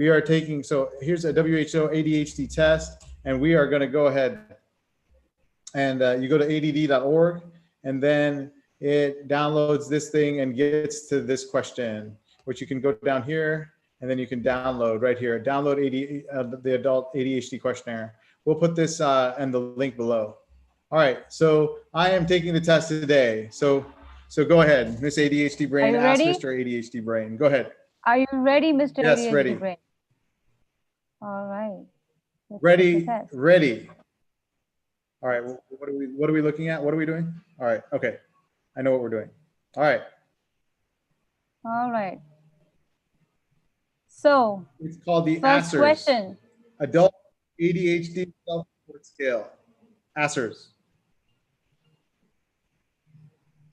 We are taking, so here's a WHO ADHD test, and we are going to go ahead and you go to add.org, and then it downloads this thing and gets to this question, which you can go down here, and then you can download right here, download the adult ADHD questionnaire. We'll put this in the link below. All right, so I am taking the test today. So go ahead, Miss ADHD Brain, ask Mr. ADHD Brain. Go ahead. Are you ready, Mr. Yes, ADHD ready. Brain? All right. Ready. All right, what are we looking at? What are we doing? All right, okay. I know what we're doing. All right. All right. So it's called the first question. Adult ADHD Self-Report Scale. ASERS.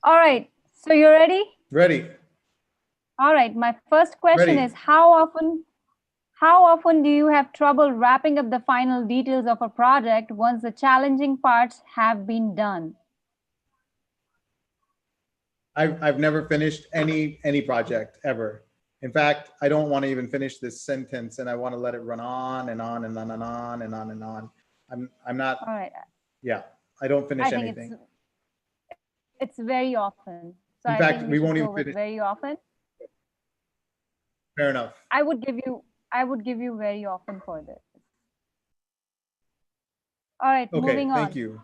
All right. So you're ready? Ready. All right. My first question is how often do you have trouble wrapping up the final details of a project once the challenging parts have been done? I've never finished any project ever. In fact, I don't want to even finish this sentence, and I want to let it run on and on and on and on and on and on. I'm not. All right. Yeah, I don't finish anything. It's very often. So in fact, we won't even finish very often. Fair enough. I would give you very often for this. All right, okay, moving on. Thank you.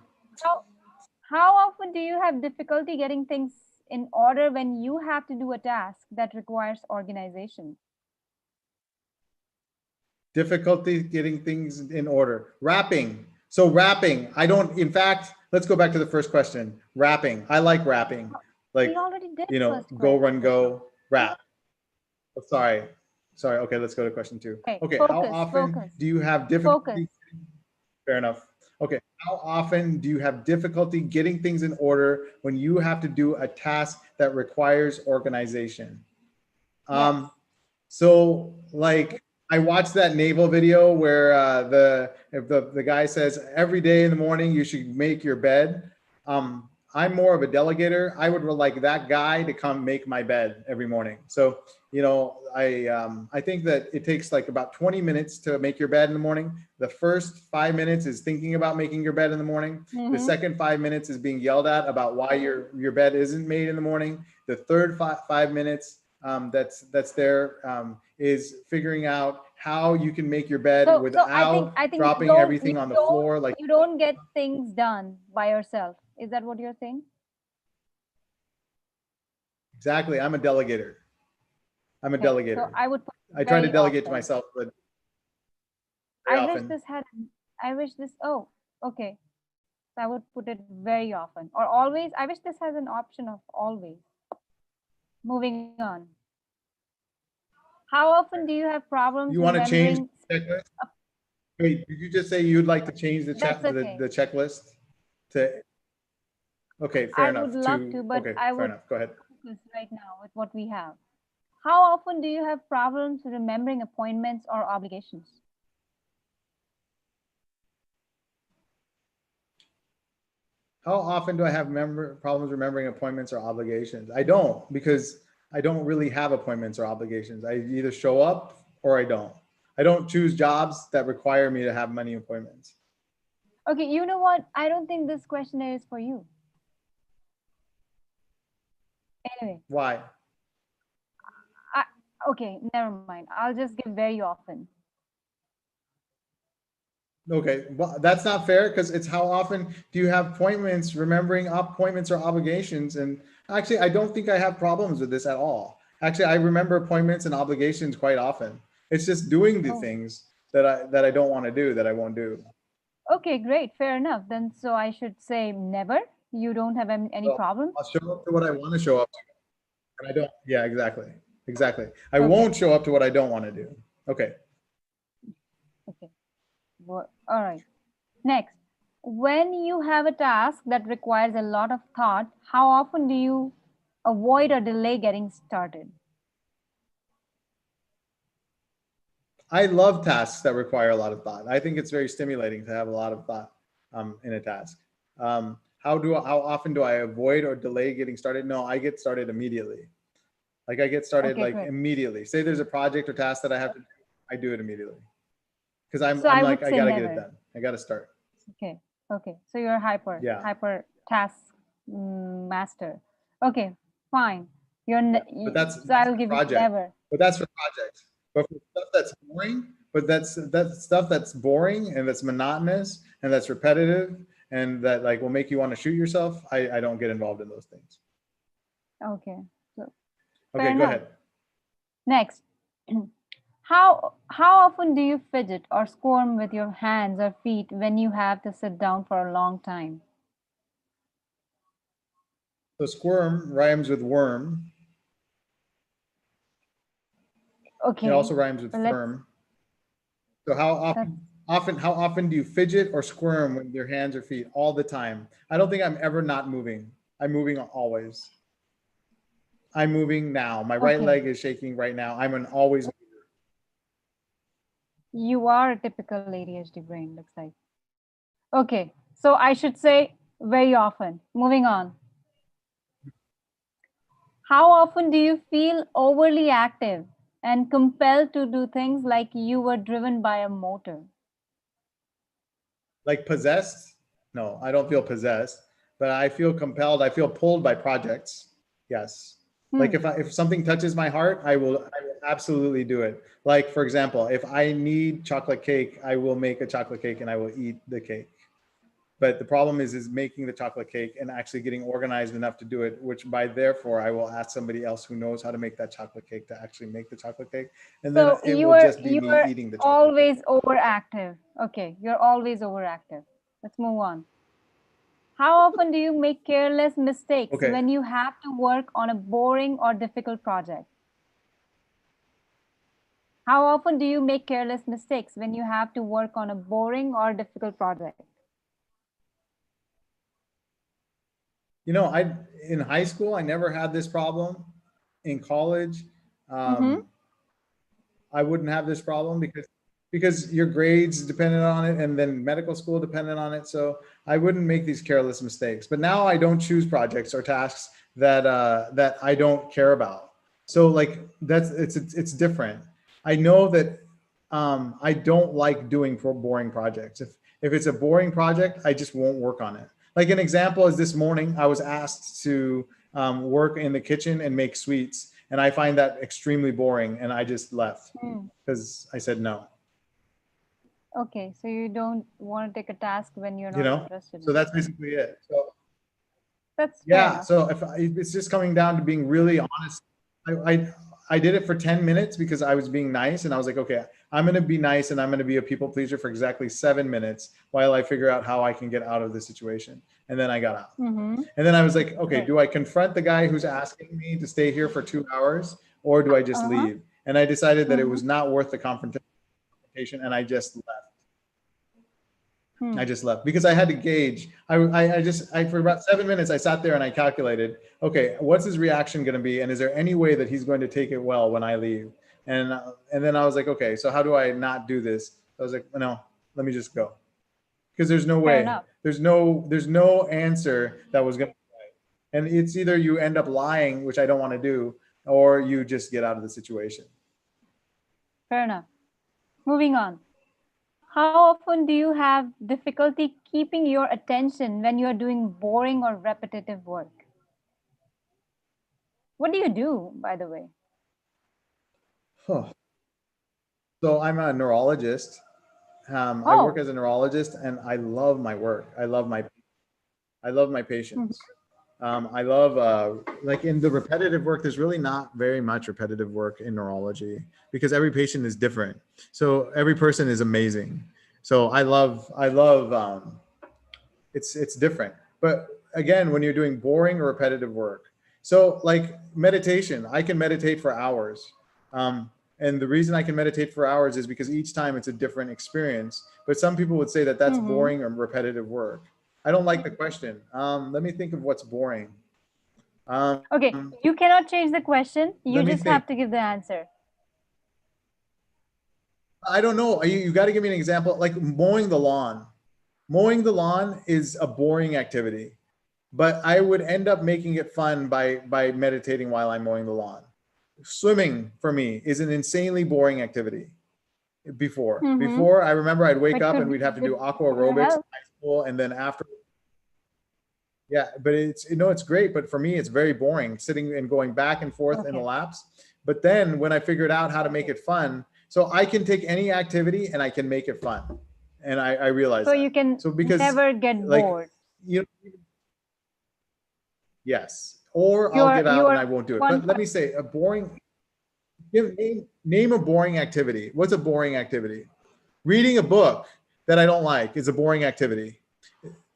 How often do you have difficulty getting things in order when you have to do a task that requires organization? Difficulty getting things in order. Wrapping. So wrapping, I don't, in fact, let's go back to the first question. Wrapping. I like wrapping. Like, we already did go, run, go, wrap. Oh, sorry. Okay, let's go to question 2. Okay, focus, how often do you have difficulty? Fair enough. Okay, how often do you have difficulty getting things in order when you have to do a task that requires organization? Yes. So like I watched that naval video where the guy says every day in the morning you should make your bed. I'm more of a delegator. I would like that guy to come make my bed every morning. So, I think that it takes like about 20 minutes to make your bed in the morning. The first 5 minutes is thinking about making your bed in the morning. Mm-hmm. The second 5 minutes is being yelled at about why your bed isn't made in the morning. The third 5 minutes that's there is figuring out how you can make your bed without I think dropping everything on the floor. Like you don't get things done by yourself. Is that what you're saying? Exactly. I'm a delegator. So I try to delegate to myself, but I wish this. Oh, okay. So I would put it very often or always. I wish this has an option of always. Moving on. How often do you have problems? You want to change the checklist? Wait, did you just say you'd like to change the checklist to? Okay, fair enough. I would love to, but okay, I would fair enough. Go ahead. Focus right now with what we have. How often do you have problems remembering appointments or obligations? How often do I have problems remembering appointments or obligations? I don't, because I don't really have appointments or obligations. I either show up or I don't. I don't choose jobs that require me to have many appointments. Okay, you know what? I don't think this questionnaire is for you. Anyway. Why? Okay, never mind. I'll just give very often. Okay, well, that's not fair because it's how often do you have appointments, remembering appointments or obligations? And actually, I don't think I have problems with this at all. Actually, I remember appointments and obligations quite often. It's just doing the things that I don't want to do, that I won't do. Okay, great. Fair enough. Then so I should say never. You don't have any problems? I'll show up to what I want to show up to. And I don't. Yeah, exactly. I won't show up to what I don't want to do. Okay. Okay. Well, all right. Next, when you have a task that requires a lot of thought, how often do you avoid or delay getting started? I love tasks that require a lot of thought. I think it's very stimulating to have a lot of thought in a task. How often do I avoid or delay getting started? No, I get started immediately. Like I get started immediately. Say there's a project or task that I have to do. I do it immediately because I'm So I like, would I say got to get it never. done. I got to start. Okay. Okay. So you're Yeah. hyper task master. Okay. Fine. Yeah. But So that's I'll for give you project. never. But that's for projects. But for stuff that's boring, but that's stuff that's boring and that's monotonous and that's repetitive and that like will make you want to shoot yourself. I don't get involved in those things. Okay. So fair Okay, go enough. ahead. Next. How often do you fidget or squirm with your hands or feet when you have to sit down for a long time? So squirm rhymes with worm. It Okay. also rhymes with So let's firm. So that's how often do you fidget or squirm with your hands or feet? All the time. I don't think I'm ever not moving. I'm moving always. I'm moving now. My right okay. leg is shaking right now. I'm an always. You are a typical ADHD brain, looks like. Okay. So I should say very often. Moving on. How often do you feel overly active and compelled to do things like you were driven by a motor? Like possessed? No, I don't feel possessed, but I feel compelled. I feel pulled by projects. Yes. Like Hmm. if something touches my heart, I will absolutely do it. Like for example, if I need chocolate cake, I will make a chocolate cake and I will eat the cake. But the problem is making the chocolate cake and actually getting organized enough to do it, which by therefore I will ask somebody else who knows how to make that chocolate cake to actually make the chocolate cake. And then So it will just be you me are eating the chocolate cake. always overactive. Okay, you're always overactive. Let's move on. How often do you make careless mistakes Okay. when you have to work on a boring or difficult project? How often do you make careless mistakes when you have to work on a boring or difficult project? I in high school I never had this problem. In college, Mm-hmm. um, I wouldn't have this problem because your grades depended on it, and then medical school depended on it. So I wouldn't make these careless mistakes. But now I don't choose projects or tasks that I don't care about. So like it's different. I know that I don't like doing boring projects. If it's a boring project, I just won't work on it. Like an example is this morning, I was asked to work in the kitchen and make sweets, and I find that extremely boring, and I just left Hmm. because I said no. Okay, so you don't want to take a task when you're You not know, interested so in it. that's basically it. So That's fair yeah, enough. so it's just coming down to being really honest. I did it for 10 minutes because I was being nice, and I was like, okay, I'm going to be nice and I'm going to be a people pleaser for exactly 7 minutes while I figure out how I can get out of this situation. And then I got out. Mm-hmm. And then I was like, okay, Great. do I confront the guy who's asking me to stay here for 2 hours, or do I just Uh-huh. leave? And I decided that it Mm-hmm. was not worth the confrontation, and I just left. I Hmm. just left because I had to gauge. I for about 7 minutes I sat there and I calculated, okay, what's his reaction going to be, and is there any way that he's going to take it well when I leave? And then I was like, okay, so how do I not do this? I was like, no, let me just go, because there's no Fair way, enough. there's no answer that was going to be right. And it's either you end up lying, which I don't want to do, or you just get out of the situation. Fair enough. Moving on. How often do you have difficulty keeping your attention when you are doing boring or repetitive work? What do you do, by the way? Huh. So I'm a neurologist. I work Oh, as a neurologist, and I love my work. I love my mhm. patients. I love like in the repetitive work. There's really not very much repetitive work in neurology because every patient is different. So every person is amazing. So I love. It's different. But again, when you're doing boring or repetitive work, so like meditation, I can meditate for hours. And the reason I can meditate for hours is because each time it's a different experience. But some people would say that that's Mm-hmm. boring or repetitive work. I don't like the question. Let me think of what's boring. Um, Okay, you cannot change the question. You Let me just think. have to give the answer. I don't know. You got to give me an example. Like mowing the lawn. Mowing the lawn is a boring activity, but I would end up making it fun by meditating while I'm mowing the lawn. Swimming for me is an insanely boring activity. Before I remember I'd wake But up could and we'd have to do aqua for your aerobics in health. high school, and then after, yeah, but it's, it's great, but for me it's very boring sitting and going back and forth in the Okay. laps. But then when I figured out how to make it fun, so I can take any activity and I can make it fun, and I realized So you that. can So because never get like, bored. you yes, or I'll You're get out and I won't do it. one But let person. me say a boring, name a boring activity. What's a boring activity? Reading a book that I don't like is a boring activity.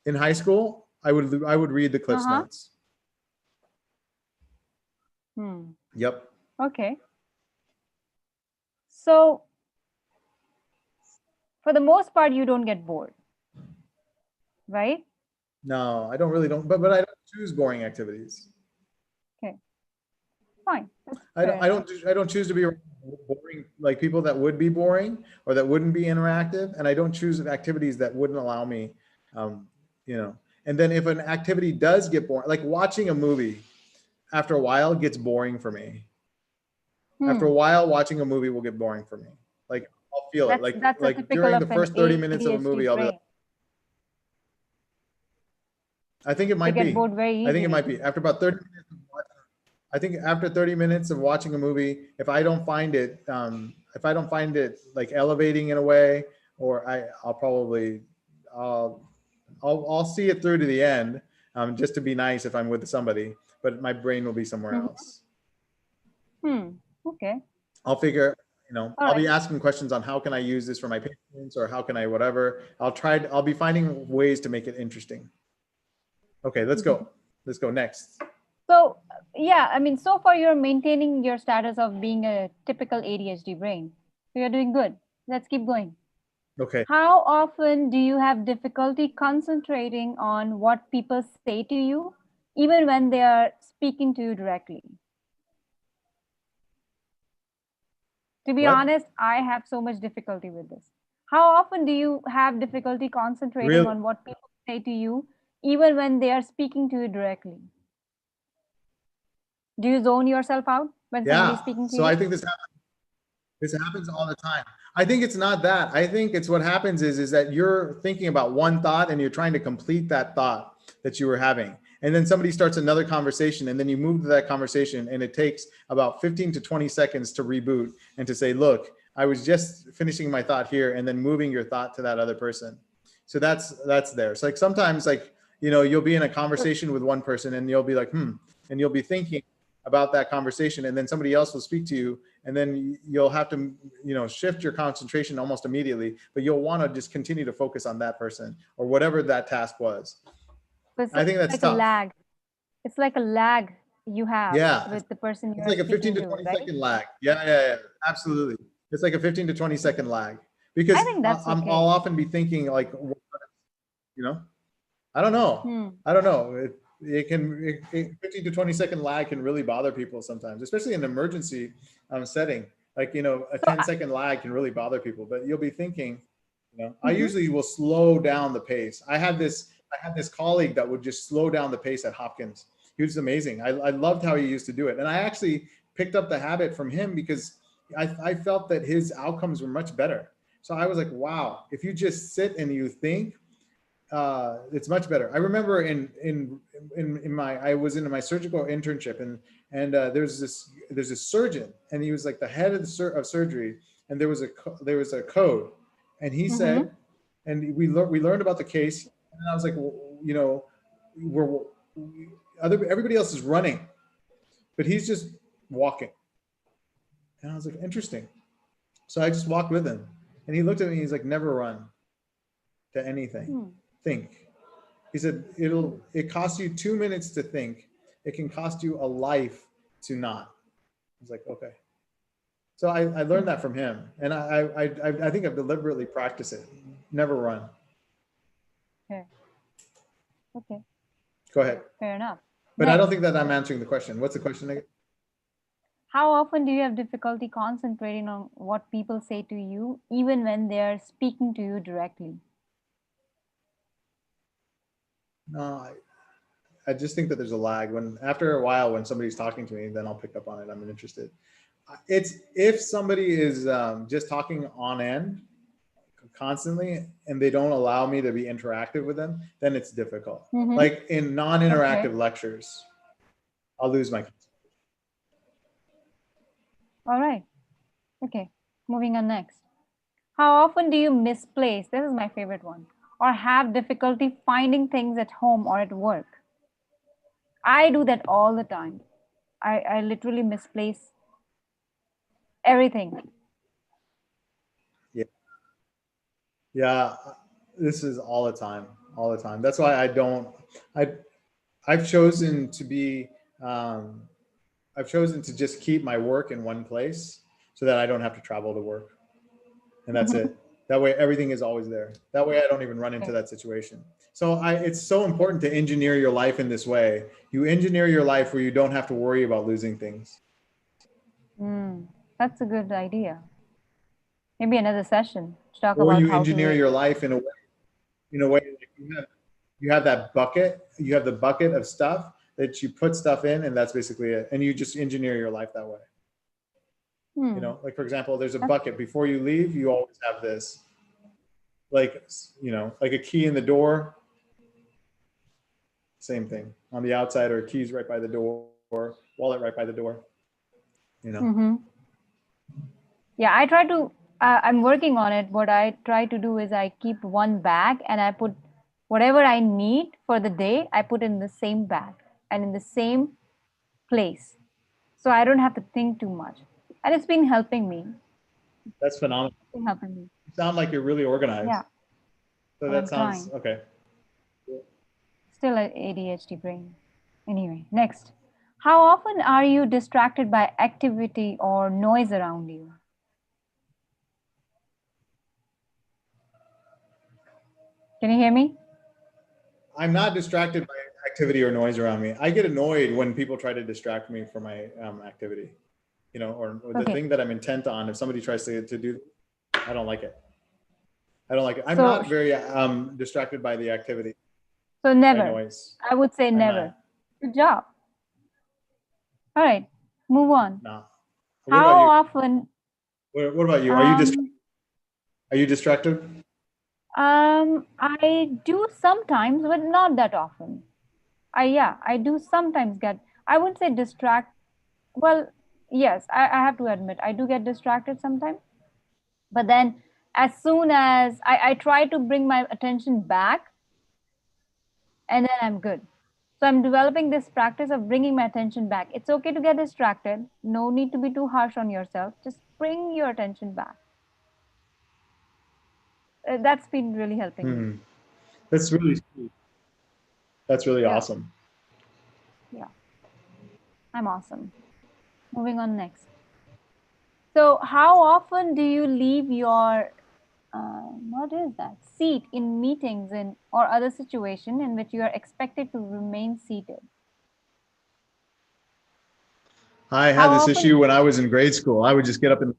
In high school, I would read the Cliff's Uh-huh. Notes. Hmm. Yep. Okay. So for the most part, you don't get bored, right? No, I don't, but I don't choose boring activities. Okay. Fine. That's I fair don't, I enough. don't, I don't choose to be boring, like people that would be boring or that wouldn't be interactive. And I don't choose activities that wouldn't allow me, um, and then if an activity does get boring, like watching a movie after a while gets boring for me. After a Hmm. while, watching a movie will get boring for me. Like I'll feel it. That's a Like typical during of the an first 30 minutes of a ADHD movie, I'll be like, brain. I think it They might get be. bored very I think it easily. might be after about 30 minutes of watching, I think after 30 minutes of watching a movie, if I don't find it like elevating in a way, or I'll probably, I'll, I'll see it through to the end, just to be nice if I'm with somebody, but my brain will be somewhere Mhm. else. Okay. I'll figure, All I'll be right. asking questions on how can I use this for my patients, or how can I, whatever. I'll be finding ways to make it interesting. Okay, let's Mhm. go. Let's go next. So, yeah, I mean, so far you're maintaining your status of being a typical ADHD brain. So you're doing good. Let's keep going. Okay. How often do you have difficulty concentrating on what people say to you, even when they are speaking to you directly? To be What? honest, I have so much difficulty with this. How often do you have difficulty concentrating Really? on what people say to you, even when they are speaking to you directly? Do you zone yourself out when somebody is Yeah. speaking to So you? I think this happens all the time. I think it's not that. I think it's what happens is that you're thinking about one thought and you're trying to complete that thought that you were having. And then somebody starts another conversation, and then you move to that conversation, and it takes about 15 to 20 seconds to reboot and to say, look, I was just finishing my thought here, and then moving your thought to that other person. So that's there. So like sometimes like, you'll be in a conversation with one person and you'll be like, and you'll be thinking about that conversation, and then somebody else will speak to you, and then you'll have to shift your concentration almost immediately, but you'll want to just continue to focus on that person or whatever that task was. It's I think that's like a tough. lag. It's like a lag you have Yeah, with the person it's you're like a 15 speaking to to, 20 right? second lag. Yeah, absolutely. It's like a 15 to 20-second lag, I because think that's I'll okay. often be thinking like, you know I don't know. Hmm. I don't know. It can 15 to 20-second lag can really bother people sometimes, especially in an emergency setting. Like, a So, 10-second lag can really bother people. But you'll be thinking, I mhm. usually will slow down the pace. I had this colleague that would just slow down the pace at Hopkins. He was amazing. I loved how he used to do it, and I actually picked up the habit from him because I felt that his outcomes were much better. So I was like, wow, if you just sit and you think, it's much better. I remember in my I was in my surgical internship, and there's this surgeon, and he was like the head of of surgery, and there was a code, and he Mm-hmm. said, and we learned about the case, and I was like, well, we're everybody else is running, but he's just walking, and I was like, interesting. So I just walked with him, and he looked at me. He's like, never run to anything. Hmm. Think. He said, it costs you 2 minutes to think. It can cost you a life to not. I was like, okay. So I learned Hmm. that from him, and I think I've deliberately practiced it. Never run. Okay. Okay. Go ahead. Fair enough. But I don't Next, think that I'm answering the question. What's the question again? how often do you have difficulty concentrating on what people say to you, even when they are speaking to you directly? No, I just think that there's a lag. When after a while, when somebody's talking to me, then I'll pick up on it. I'm interested. It's if somebody is just talking on end constantly and they don't allow me to be interactive with them, then it's difficult. Like in non-interactive lectures, I'll lose my. All right. Okay. Moving on next. How often do you misplace? This is my favorite one. Or have difficulty finding things at home or at work? I do that all the time. I literally misplace everything. Yeah. Yeah. This is all the time, all the time. That's why I don't, I, I've chosen to be, I've chosen to just keep my work in one place so that I don't have to travel to work. And that's it. That way, everything is always there. That way, I don't even run into that situation. So it's so important to engineer your life in this way. You engineer your life where you don't have to worry about losing things. That's a good idea. Maybe another session to talk Or about you how to engineer live. your life in a way like you have that bucket, you have the bucket of stuff that you put stuff in, and that's basically it. And you just engineer your life that way. Like for example, there's a bucket before you leave, you always have this, like, like a key in the door, same thing on the outside, or keys right by the door, wallet right by the door, Mm-hmm. Yeah, I try to, I'm working on it. What I try to do is I keep one bag and I put whatever I need for the day, I put in the same bag and in the same place. So I don't have to think too much. And it's been helping me. That's phenomenal. It's been helping me. You sound like you're really organized. Yeah, So well, that I'm sounds trying. okay. Still an ADHD brain. Anyway, next. How often are you distracted by activity or noise around you? Can you hear me? I'm not distracted by activity or noise around me. I get annoyed when people try to distract me from my activity, or the Okay. thing that I'm intent on. If somebody tries to do, I don't like it. I don't like it. I'm So, not very distracted by the activity, so by never. noise. I would say I'm never. not. Good job. All right, move on. No. What about How you? often? What about you? Um, Are you distracted? I do sometimes, but not that often. I do sometimes get. I wouldn't say distract. Well, yes, I have to admit I do get distracted sometimes. But then, as soon as I try to bring my attention back, and then I'm good. So I'm developing this practice of bringing my attention back. It's okay to get distracted. No need to be too harsh on yourself. Just bring your attention back. That's been really helping me. Hmm. That's really sweet. That's really Yeah, awesome. yeah, I'm awesome. Moving on next. So, how often do you leave your what is that seat in meetings and or other situation in which you are expected to remain seated? I had How this often? issue when I was in grade school. I would just get up and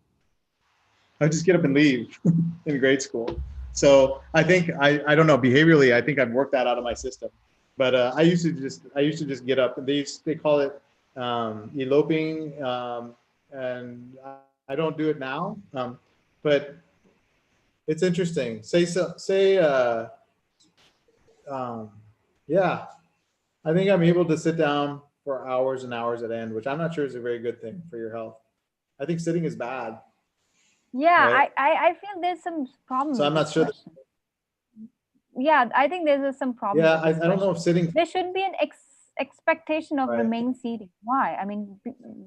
leave in grade school. So I think I don't know, behaviorally, I think I've worked that out of my system. But I used to just get up. They call it eloping, and I don't do it now. But it's interesting. Um, yeah, I think I'm able to sit down for hours and hours at end, which I'm not sure is a very good thing for your health. I think sitting is bad, Yeah, right? I feel there's some problem So with I'm this not sure that, question. Yeah, I think there's some problem yeah, with this I don't know if question. sitting, There should be an expectation of right. remain seated. Why? I mean,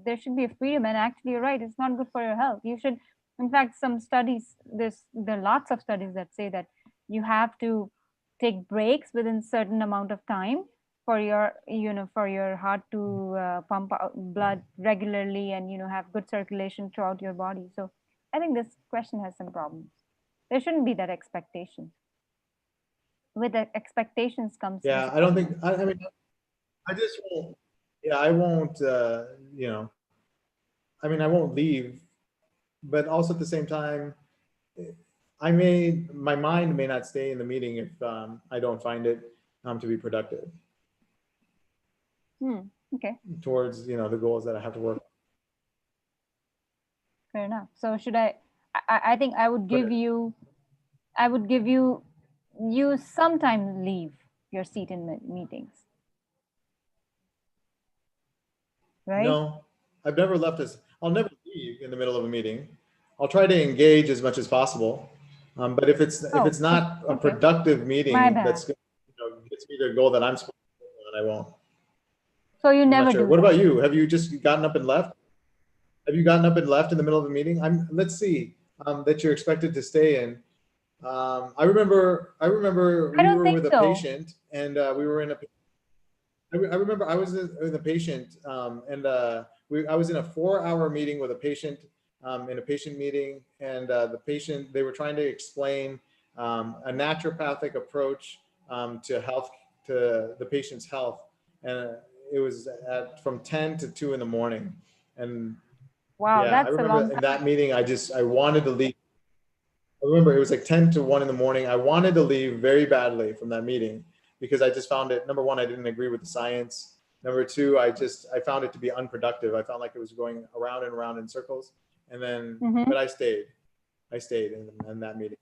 there should be a freedom, and actually, you're right. It's not good for your health. You should, in fact, some studies. There are lots of studies that say that you have to take breaks within certain amount of time for your, for your heart to pump out blood regularly and have good circulation throughout your body. So, I think this question has some problems. There shouldn't be that expectation. With the expectations comes Yeah, I don't think, disappointment. I mean, I just won't, yeah, I won't, you know, I mean, I won't leave, but also at the same time, my mind may not stay in the meeting if I don't find it to be productive Hmm. Okay. towards, the goals that I have to work on. Fair enough. So should I think I would But give you, I would give you, you sometimes leave your seat in meetings, right? no, I've never left this. I'll never leave in the middle of a meeting. I'll try to engage as much as possible. But if Oh, it's not a okay. productive My meeting bad. that's gets me to a goal that I'm supposed to, then I won't. So you I'm not never sure. do What that. about you? Have you just gotten up and left? Have you gotten up and left in the middle of a meeting? Let's see, that you're expected to stay in. I remember I we don't were think with a so. patient and we were in a, I remember I was in a patient and I was in a 4-hour meeting with a patient in a patient meeting and the patient, they were trying to explain a naturopathic approach to health, to the patient's health. And it was from 10 to 2 in the morning. And Wow, yeah, I that's a remember long in time. that meeting, I wanted to leave. I remember it was like 10 to 1 in the morning. I wanted to leave very badly from that meeting because I just found it, number one, I didn't agree with the science. Number two, I found it to be unproductive. I found like it was going around and around in circles. And then, Mm-hmm. but I stayed. I stayed in that meeting.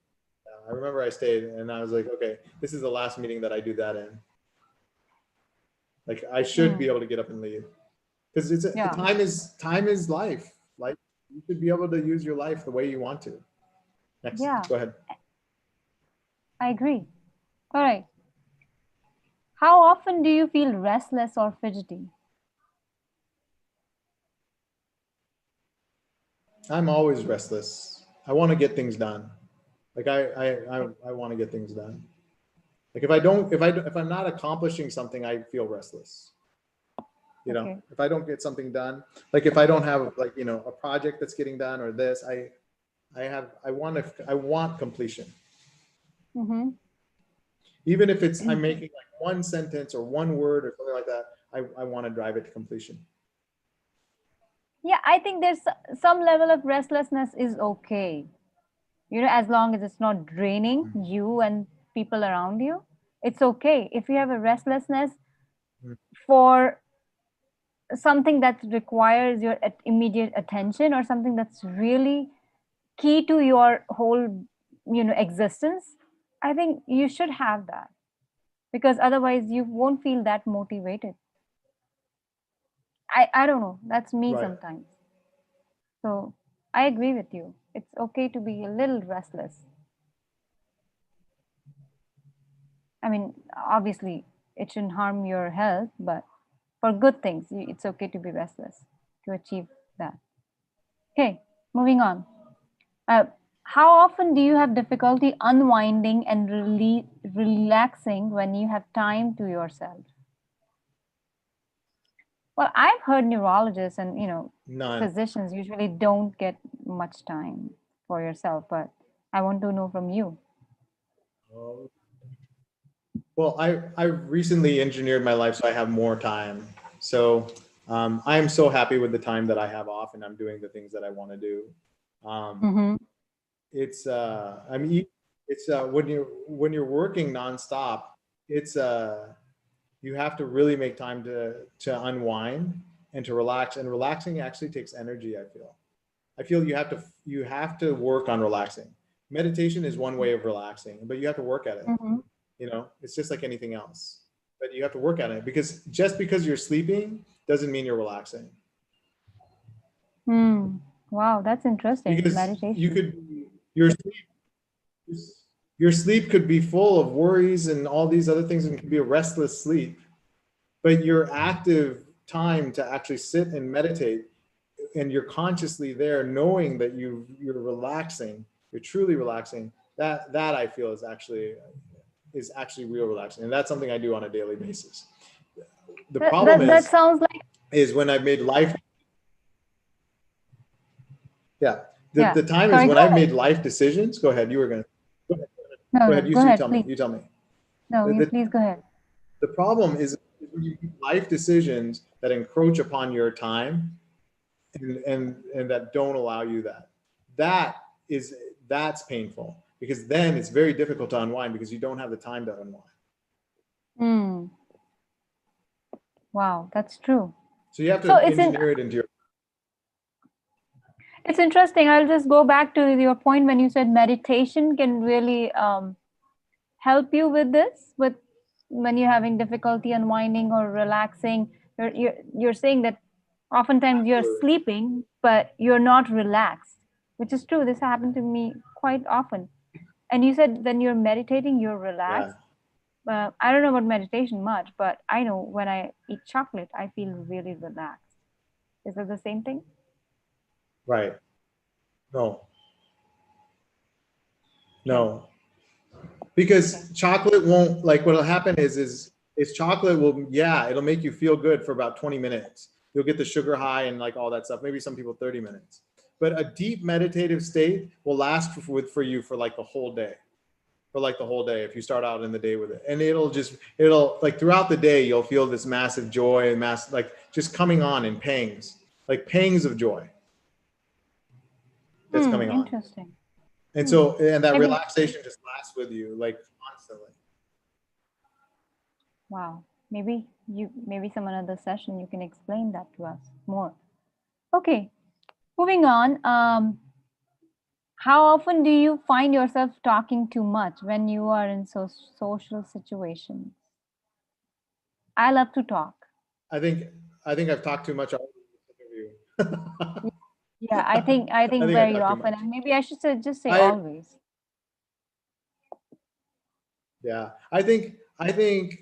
I remember I stayed and I was like, okay, this is the last meeting that I do that in. Like I should be Mm. able to get up and leave because Yeah, time is life. Like you should be able to use your life the way you want to. Next, yeah, go ahead. I agree. All right. How often do you feel restless or fidgety? I'm always restless. I want to get things done. Like I want to get things done. Like if I'm not accomplishing something, I feel restless. You know, Okay. if I don't get something done, like if I don't have like, a project that's getting done or this, I want completion. Mm-hmm. Even if I'm making like one sentence or one word or something like that, I want to drive it to completion. Yeah, I think there's some level of restlessness is okay. You know, as long as it's not draining you and people around you, it's okay. If you have a restlessness for something that requires your immediate attention or something that's really key to your whole, existence, I think you should have that, because otherwise you won't feel that motivated. I don't know, that's me Right. sometimes. So I agree with you, it's okay to be a little restless. I mean, obviously it shouldn't harm your health, but for good things it's okay to be restless to achieve that. Okay, moving on. uh, how often do you have difficulty unwinding and relaxing when you have time to yourself? Well, I've heard neurologists and None. physicians usually don't get much time for yourself, but I want to know from you. Well, I recently engineered my life so I have more time. So I'm so happy with the time that I have off, and I'm doing the things that I want to do. Um, Mm-hmm. it's I mean, it's when you're working nonstop, it's you have to really make time to unwind and to relax. And relaxing actually takes energy. I feel you have to work on relaxing. Meditation is one way of relaxing, but you have to work at it. Mm-hmm. It's just like anything else, but you have to work at it because just because you're sleeping doesn't mean you're relaxing. Hmm. Wow, that's interesting. Because you Meditation. could, your your sleep could be full of worries and all these other things and could be a restless sleep, but your active time to actually sit and meditate and you're consciously there knowing that you're relaxing, you're truly relaxing, that I feel is actually real relaxing, and that's something I do on a daily basis. The That, problem that, that sounds like, is when I've made life, yeah, yeah. the time is Sorry, go when I've ahead. made life decisions. Go ahead, you were gonna go ahead. No, Go no, ahead, go you ahead, tell me, please. you tell me. No, the, you the, please go ahead. the problem is when you make life decisions that encroach upon your time and that don't allow you that is that's painful because then it's very difficult to unwind because you don't have the time to unwind. Hmm. Wow, that's true. So you have So to it's in engineer it into your It's interesting. I'll just go back to your point when you said meditation can really help you with this, with when you're having difficulty unwinding or relaxing. You're saying that oftentimes you're Absolutely. sleeping, but you're not relaxed, which is true. This happened to me quite often. And you said when you're meditating, you're Yeah. relaxed. I don't know about meditation much, but I know when I eat chocolate, I feel really relaxed. Is it the same thing? Right. No. Okay. No. Okay. Because chocolate won't, like, what'll happen is chocolate will, yeah, it'll make you feel good for about 20 minutes. You'll get the sugar high and like all that stuff. Maybe some people 30 minutes. But a deep meditative state will last for you for like the whole day. For like the whole day if you start out in the day with it. And it'll like throughout the day you'll feel this massive joy and like just coming on in pangs. Like pangs of joy that's Hmm. coming on. Interesting. And Hmm. so and that Maybe. relaxation just lasts with you like constantly. Wow. Maybe some another session you can explain that to us more. Okay. Moving on. How often do you find yourself talking too much when you are in social situations? I love to talk. I think I think I've talked too much all in this interview. Yeah, I I think think I very talk too often, much. and maybe I should just say I always. Yeah. I think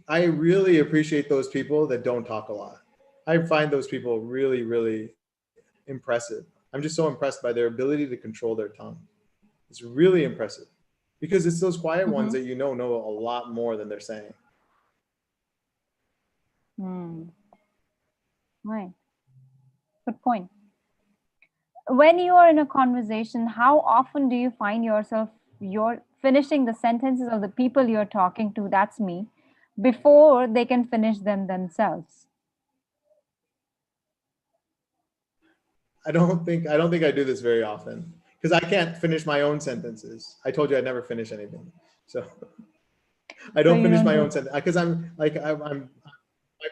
I really appreciate those people that don't talk a lot. I find those people really, really impressive. I'm just so impressed by their ability to control their tongue. It's really impressive because it's those quiet ones Mm-hmm. that know a lot more than they're saying. Hmm. Right. Good point. When you are in a conversation, how often do you find yourself you're finishing the sentences of the people you're talking to, that's me, before they can finish them themselves? I don't think I do this very often because I can't finish my own sentences. I told you I never finish anything, so I So don't you finish don't my do own that. sentence because I'm my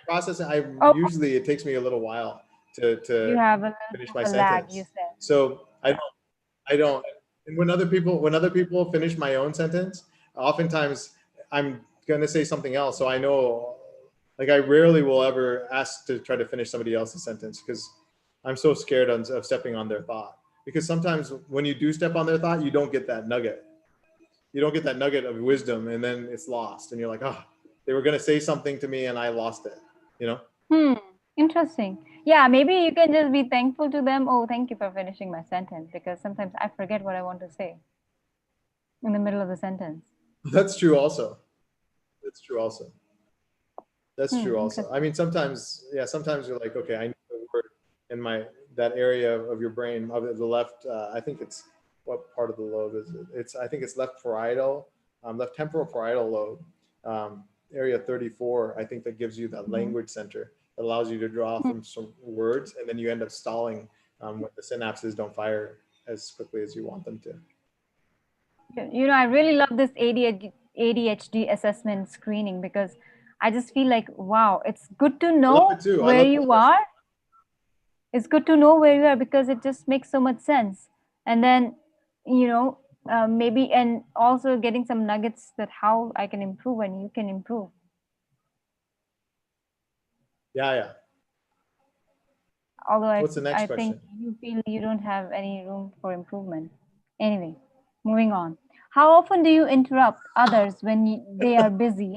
process. I Oh, usually it takes me a little while you to have a little finish bit my of a lag, you sentence. said. So I don't. And when other people finish my own sentence, oftentimes I'm gonna say something else. So I know, like I rarely will ever ask to try to finish somebody else's sentence because I'm so scared of stepping on their thought. Because sometimes when you do step on their thought, you don't get that nugget. You don't get that nugget of wisdom, and then it's lost, and you're like, oh, they were gonna say something to me, and I lost it. You know. Hmm. Interesting. Yeah, maybe you can just be thankful to them. Oh, thank you for finishing my sentence, because sometimes I forget what I want to say in the middle of the sentence. That's true. Also, that's true. Also. That's Hmm. true also. I Interesting. mean, sometimes, yeah, sometimes you're like, okay, I know the word in that area of your brain of the left. I think it's what part of the lobe is it? I think it's left parietal, left temporal parietal lobe, area 34. I think that gives you that Mhm. language center that allows you to draw Hmm. from some words, and then you end up stalling when the synapses don't fire as quickly as you want them to. I really love this ADHD assessment screening, because I just feel like, wow, it's good to I love know it too. I where love the you assessment. are. It's good to know where you are, because it just makes so much sense. And then, you know, maybe, and also getting some nuggets that how I can improve and you can improve. Yeah, yeah. Although What's the next I think question? you feel you don't have any room for improvement. Anyway, moving on. How often do you interrupt others when they are busy?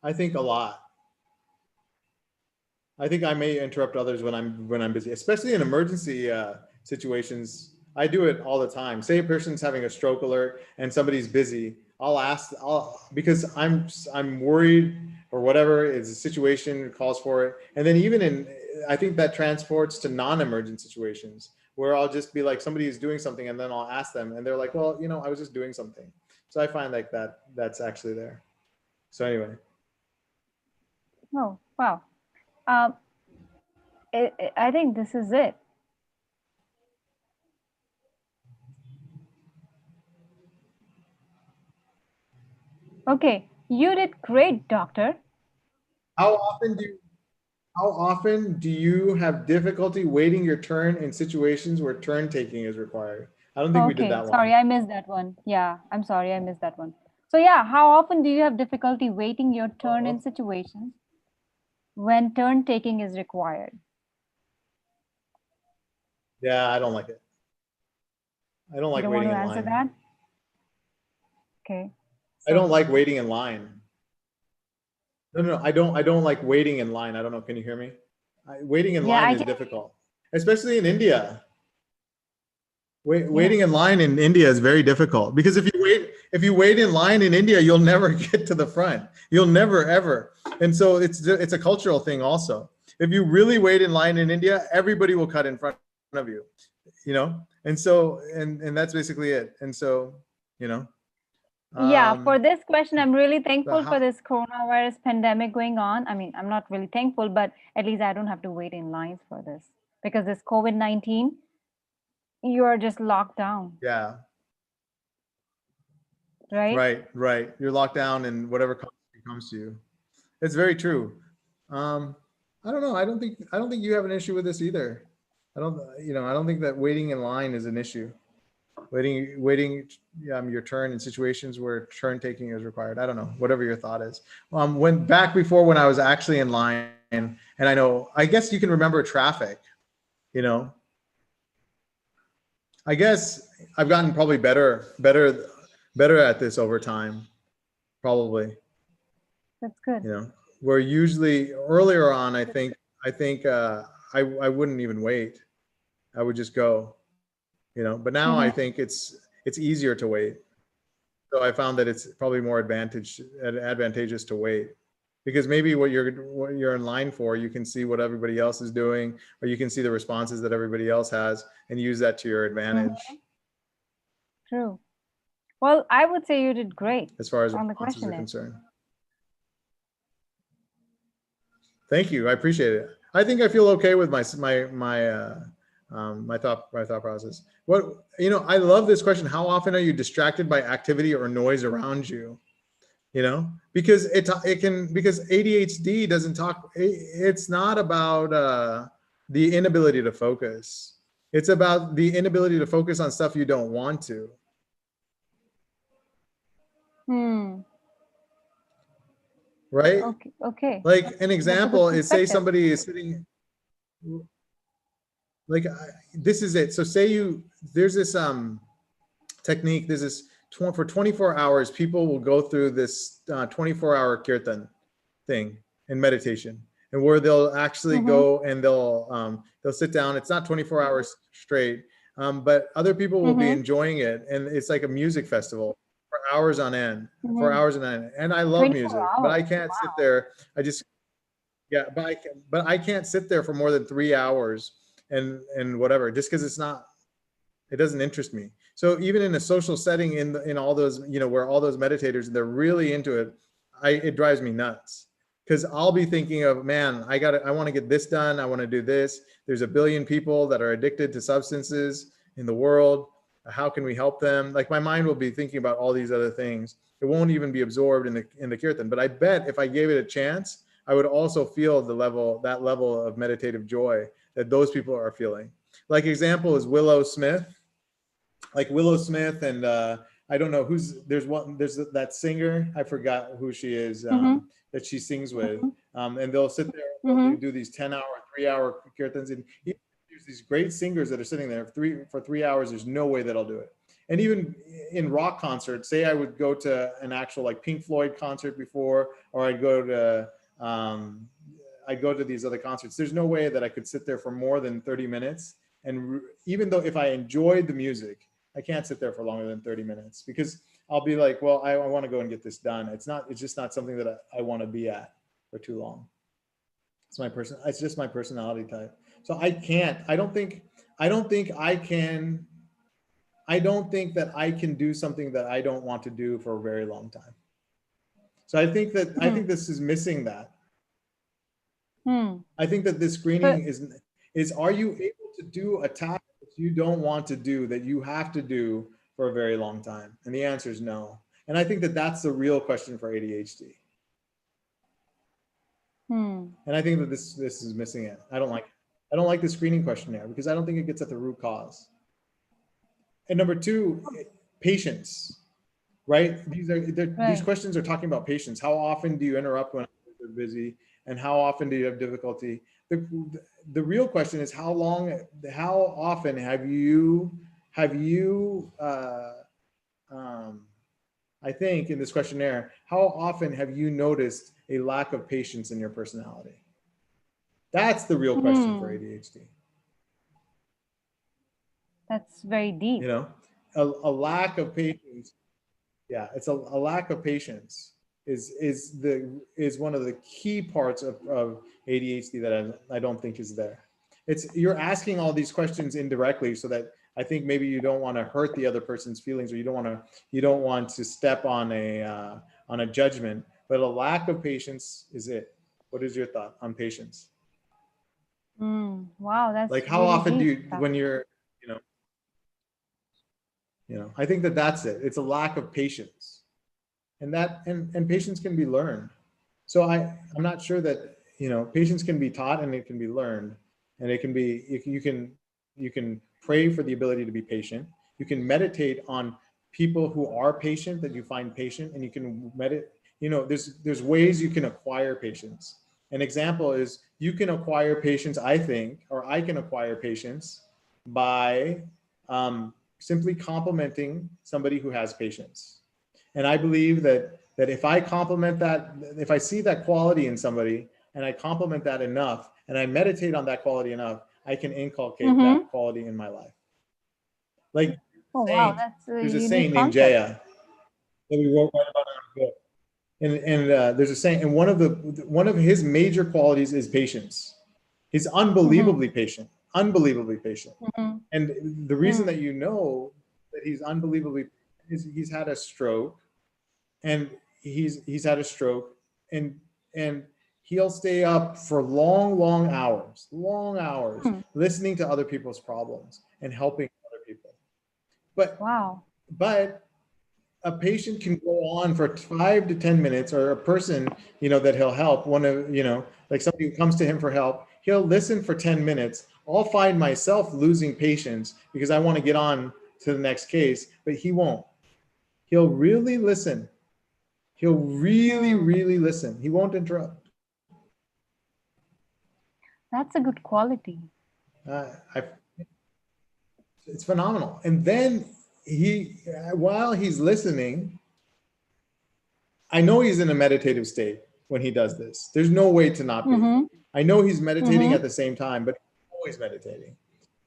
I think a lot. I think I may interrupt others when I'm busy, especially in emergency situations. I do it all the time. Say a person's having a stroke alert and somebody's busy. I'll because I'm worried or whatever is the situation calls for it. And then even I think that transports to non-emergent situations where I'll just be like somebody is doing something and then I'll ask them and they're like, well, I was just doing something. So I find like that's actually there. So anyway, Oh, wow. Um, I think this is it. Okay, you did great, doctor. how often do you How often do you have difficulty waiting your turn in situations where turn taking is required? I don't think we did Okay, that one. sorry, I missed that one. Yeah, I'm sorry, I missed that one. So yeah, how often do you have difficulty waiting your turn in situations when turn taking is required? Yeah, I don't like it. I don't You like don't want waiting to in answer line. that? Okay. I don't So like waiting in line. No, no, no, I don't like waiting in line. I don't know. Can you hear me? Waiting in yeah, line I is can. difficult, especially in India. Yeah. Waiting in line in India is very difficult because if you wait in line in India, you'll never get to the front. You'll never ever. And so it's a cultural thing also. If you really wait in line in India, everybody will cut in front of you, you know? And so and that's basically it. And so, you know, Yeah, um for this question, I'm really the thankful how for this coronavirus pandemic going on. I mean, I'm not really thankful, but at least I don't have to wait in lines for this because this COVID-19, you are just locked down, yeah, right? right. You're locked down and whatever comes to you. It's very true. Um, I don't know. I don't think you have an issue with this either. I don't think that waiting in line is an issue. Waiting your turn in situations where turn taking is required. I don't know. Whatever your thought is. When back before when I was actually in line, and I guess you can remember traffic. You know, I guess I've gotten probably better at this over time. Probably. That's good. You know, where usually earlier on, I wouldn't even wait. I would just go, you know, but now I Mm-hmm. think it's easier to wait. So I found that it's probably more advantageous to wait because maybe what you're in line for, you can see what everybody else is doing, or you can see the responses that everybody else has and use that to your Mm-hmm. advantage True. Well, I would say you did great as far as on the responses are questionnaire. concerned. Thank you. I appreciate it. I think I feel okay with my thought process. I love this question. How often are you distracted by activity or noise around you? You know, because because ADHD doesn't talk. It's not about the inability to focus. It's about the inability to focus on stuff you don't want to. Hmm. Right? Okay. Okay. Like an That's a good example is, say perspective. somebody is sitting like this is it. So say there's this technique. There's this for 24 hours, people will go through this 24-hour kirtan thing in meditation, and where they'll actually Mm-hmm. go and they'll sit down. It's not 24 hours straight, but other people will be Mm-hmm. enjoying it, and it's like a music festival for hours on end, for Mm-hmm. hours on end. And I love 24 music, but I hours. can't sit Wow. there. I just yeah, but I can't sit there for more than 3 hours and whatever, just because it doesn't interest me. So even in a social setting, in all those, where all those meditators, they're really into it, it drives me nuts because I'll be thinking of, man, I want to get this done. I want to do this. There's a billion people that are addicted to substances in the world. How can we help them? Like my mind will be thinking about all these other things. It won't even be absorbed in the kirtan. But I bet if I gave it a chance, I would also feel that level of meditative joy that those people are feeling. Like example is Willow Smith, and I don't know there's that singer, I forgot who she is, Mm-hmm. that she sings with, and they'll sit there, Mm-hmm. they'll do these 10-hour, 3-hour kirtans, and there's these great singers that are sitting there for 3 hours. There's no way that I'll do it. And even in rock concerts, say I would go to an actual like Pink Floyd concert before, or I'd go to these other concerts. There's no way that I could sit there for more than 30 minutes. And even though if I enjoyed the music, I can't sit there for longer than 30 minutes because I'll be like, well, I want to go and get this done. It's just not something that I want to be at for too long. It's just my personality type. So I don't think I can, I don't think that I can do something that I don't want to do for a very long time. So I Hmm. think this is missing that. Hmm. I think that this So screening is are you able to do a task that you don't want to do, that you have to do for a very long time? And the answer is no. And I think that that's the real question for ADHD. And I think that this is missing it. I don't like the screening questionnaire because I don't think it gets at the root cause. And number two, patience, right? These questions are talking about patience. How often do you interrupt when you're busy, and how often do you have difficulty? The real question is how often have you I think in this questionnaire, how often have you noticed a lack of patience in your personality? That's the real question for ADHD. That's very deep. You know, a lack of patience. Yeah, it's a lack of patience is one of the key parts of ADHD that I don't think is there. You're asking all these questions indirectly so that I think maybe you don't want to hurt the other person's feelings, or you don't want to step on a judgment. But a lack of patience is it. What is your thought on patience? Wow, that's like how really often deep. do you when you're I think that's it. It's a lack of patience, and patience can be learned. So I'm not sure that patience can be taught and it can be learned, and it can be you can pray for the ability to be patient. You can meditate on people who are patient that you find patient, and you can meditate. There's ways you can acquire patience. An example is you can acquire patience, I think, or I can acquire patience by simply complimenting somebody who has patience. And I believe that if I compliment that, if I see that quality in somebody and I compliment that enough and I meditate on that quality enough, I can inculcate that quality in my life. Like, wow, that's a there's a unique saint named concept. Jaya that we wrote right about in our book. And there's a saying, and one of his major qualities is patience. He's unbelievably patient, unbelievably patient. And the reason that that he's unbelievably is he's had a stroke, and he's had a stroke, and he'll stay up for long hours, listening to other people's problems and helping other people. But a patient can go on for 5 to 10 minutes, or a person, that he'll help, like somebody who comes to him for help, he'll listen for 10 minutes. I'll find myself losing patience because I want to get on to the next case, but he won't. He'll really listen. He'll really listen. He won't interrupt. That's a good quality. It's phenomenal. And then while he's listening, I know he's in a meditative state when he does this. There's no way to not be. I know he's meditating at the same time, but he's always meditating.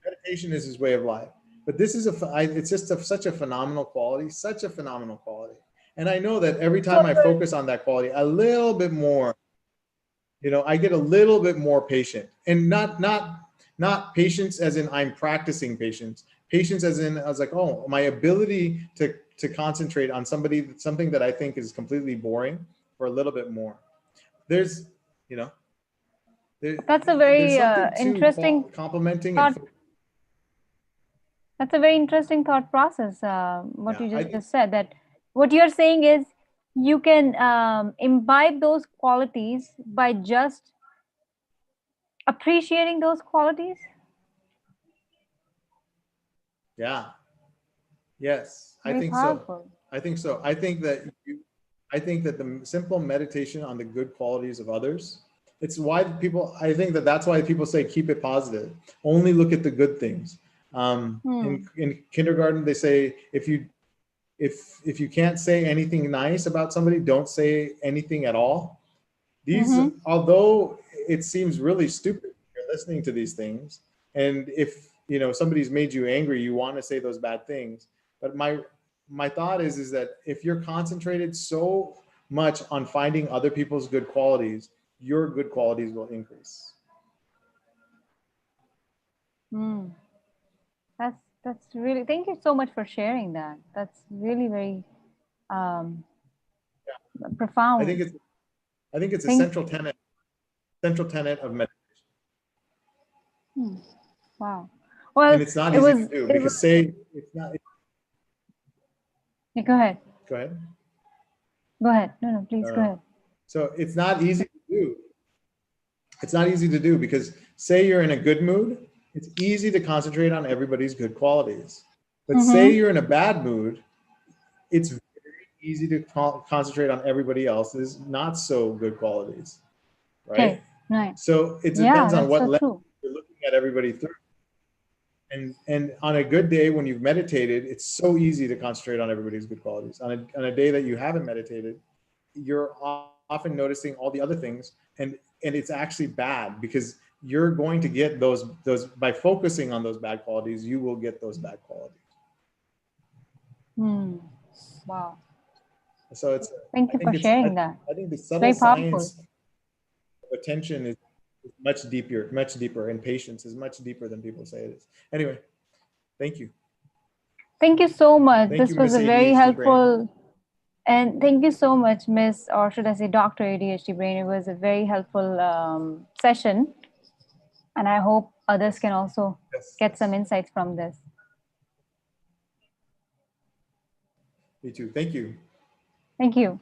Meditation is his way of life. But this is it's just such a phenomenal quality, such a phenomenal quality. And I know that every time I focus on that quality a little bit more, I get a little bit more patient, and not patience as in I'm practicing patience. Patience as in I was like, oh, my ability to concentrate on something that I think is completely boring for a little bit more. That's a very interesting complimenting thought. That's a very interesting thought process. What you just said, that what you're saying is you can imbibe those qualities by just appreciating those qualities. Yeah. Yes, very I think powerful. so. I think so. I think that the simple meditation on the good qualities of others. It's why I think that's why people say keep it positive. Only look at the good things. In kindergarten, they say if you can't say anything nice about somebody, don't say anything at all. Although it seems really stupid, you're listening to these things, and if somebody's made you angry, you want to say those bad things. But my thought is that if you're concentrated so much on finding other people's good qualities, your good qualities will increase. That's really, thank you so much for sharing that. That's really very profound. I think it's a central tenet of meditation. Wow. Well, and it's not easy to do because it's not. Go ahead. Go ahead. Go ahead. No, please go ahead. So it's not easy to do. It's not easy to do because say you're in a good mood, it's easy to concentrate on everybody's good qualities. But say you're in a bad mood, it's very easy to concentrate on everybody else's not so good qualities, right? Okay, right. So it Yeah, depends on that's what so level true. you're looking at everybody through. And on a good day when you've meditated, it's so easy to concentrate on everybody's good qualities. On a day that you haven't meditated, you're often noticing all the other things, and it's actually bad because you're going to get those by focusing on those bad qualities, you will get those bad qualities. Wow. So it's Thank you for sharing that. I think the It's subtle very powerful. science of attention is much deeper, and patience is much deeper than people say it is. Anyway, thank you. Thank you so much. Thank This you, was Miss a very ADHD Brain. helpful, and thank you so much, Miss, or should I say Dr. ADHD Brain. It was a very helpful session, and I hope others can also get some insights from this. Me too. Thank you. Thank you.